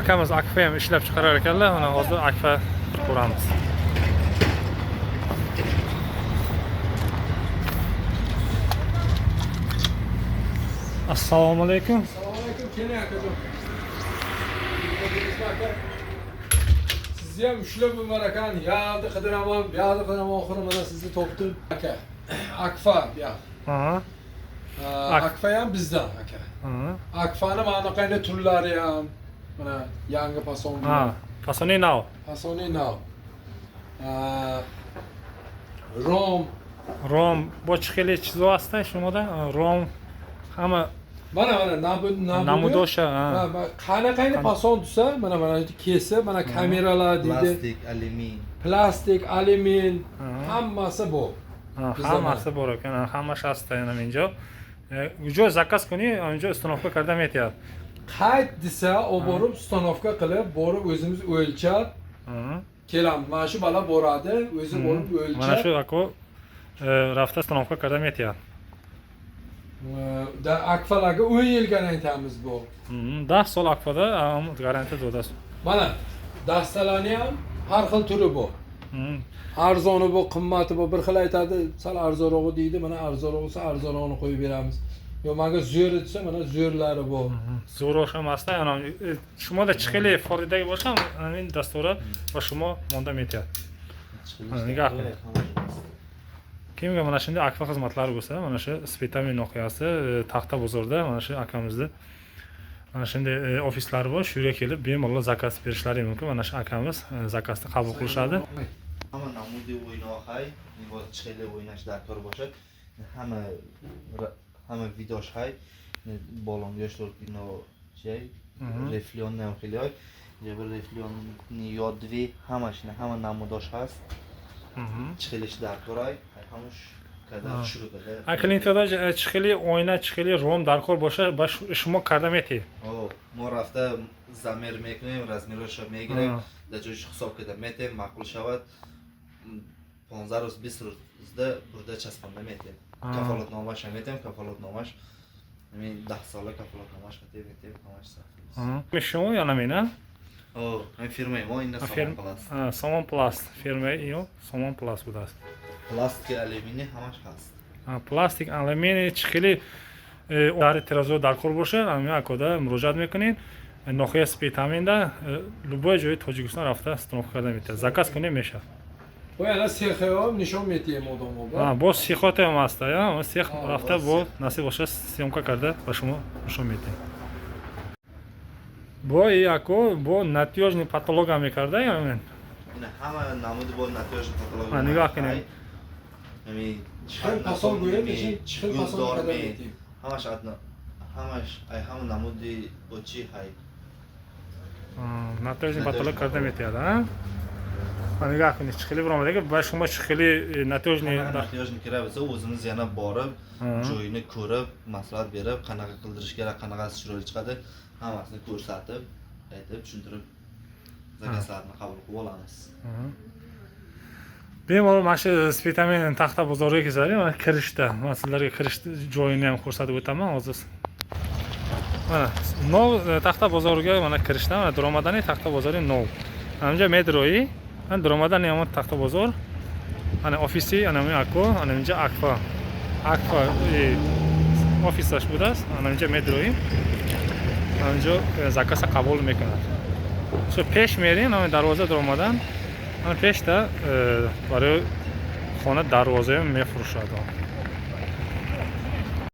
Akamiz akfa ham ishlab chiqarar ekanlar. Mana hozir akfa ko'ramiz. Assalomu alaykum. Assalomu alaykum. Keling akajon. Sizni ham ushlab barakan. Yaqda qidiraman, buyoqda qidiraman, oxiri mana sizni topdim. Aka. Akfa bu yoq. Akfa ham bizdan aka. Akfani mana qanday turlari ham mana yangi fason. Fasoni now. Fasoni now. Rom bu chiqili chizyapsiz shumoda. Rom hamma mana namudosha. Qanaqangi fason desa, mana kesa, mana kameralar deydi. Plastik, alyumin, hammasi bu. Hammasi bor ekan. Hamma shasta yana menjo. Ujo zakaz kuni, unjo uстановка qildim aytyapti. Qayt desa, oborib uстановка qilib, borib o'zimiz o'lchab, kelamiz. Mana shu bola boradi, o'zi borib o'lchab. Mana shu ako rafta uстановка qildim aytyapti. Da akfalarga 10 yilga aytamiz bu. 10 sol akfada garantiya do'dasi. Mana dastalarni ham har xil turi bu. Arzoni bu, qimmati bu. Bir xil aytadi, sal arzonroq deydi, mana arzonroq bo'lsa arzonroqni qo'yib beramiz. Yo, menga zo'r desa, mana zo'rlari bu. Zo'r o'xshamasdan, ana shumoda chiqili Fordagi bo'lsa, men dastura va shumo monda metyapti. Nega aqli? Kimga mana shunday akfa xizmatlari bo'lsa, mana shu Spetamin voqeasi Taxta bozorda mana shu akamizni mana shunday ofislari bor, shu yerga kelib bemalol zakaz berishlari mumkin. Mana shu akamiz zakazni qabul qilishadi. Hamma namudiy o'ynoqay, nima chiqili o'ynash darkor bo'lsa, hamma videosh hay, bolon yoshlar kino şey, reflyon ham qilyay. Bir reflyonni yodvi hammashini, hamma namudosh hast. Chiqilish darkoray, hamush kadar shurugada. Klinikada chiqili o'yna, chiqili rom darkor bo'lsa, shimo kardameti. ما رفته زمیر میکنیم رزمیرش رو میگیریم در جوش حساب کده میتیم معقول شود 15 روز 20 روز برده چسبانده میتیم کفالت نامش میتیم کفالت نامش همین 10 ساله کفالت نامش میتیم همش سخت شما یا نمینه؟ این فیرمه ما این سامان پلاست سامان پلاست فیرمه ایو سامان پلاست بوده است پلاستیک آلومینی همش هست پلاستیک آلومینی چخیلی در ترازو درکور باشه همین اکودا مراجعت میکنین ناحیه سپیتامیندا لوبای جای تاجیکستان رفته استنوف کرده میته زکاس کنه میشه و الان سیخ هم نشون میدیم مدام با سیخات هم هست یا سیخ رفته با نصیب باشه سیمکا کرده با شما نشون میده با یکو با نتیجه پاتولوژی میکرده یا من نه همه نمود با نتیجه پاتولوژی نگاه کنیم همین چخیل پاسال گوییم چخیل پاسال کرده میتیم همش ادنا همش همون نمودی با چی های نتیجه پاتولوژی کرده میتیاد ها نگاه کنید چخیلی برام دیگه با شما چخیلی نتیجه نکره بسه o'zimiz yana borib joyini ko'rib maslahat berib qanaqa qildirish kerak qanaqasi chiroyli chiqadi hammasini ko'rsatib aytib tushuntirib zakazlarni qabul qilib olamiz bemalol mana shu Spetamin Taxta bozoriga kelsalar mana kirishda men sizlarga kirish joyini ham ko'rsatib o'taman hozir mana nov Taxta bozoriga mana kirishda mana Dromadani Taxta bozori nov hamja metroyi Dromadani ham Taxta bozor ana ofisi ana men ako ana menja akfa ofisash budas ana menja metroyi anjo zakaz qabul میکنند shu pesh merin ana darvoza Dromadan ana peshda برای خانه دروازه میفروشد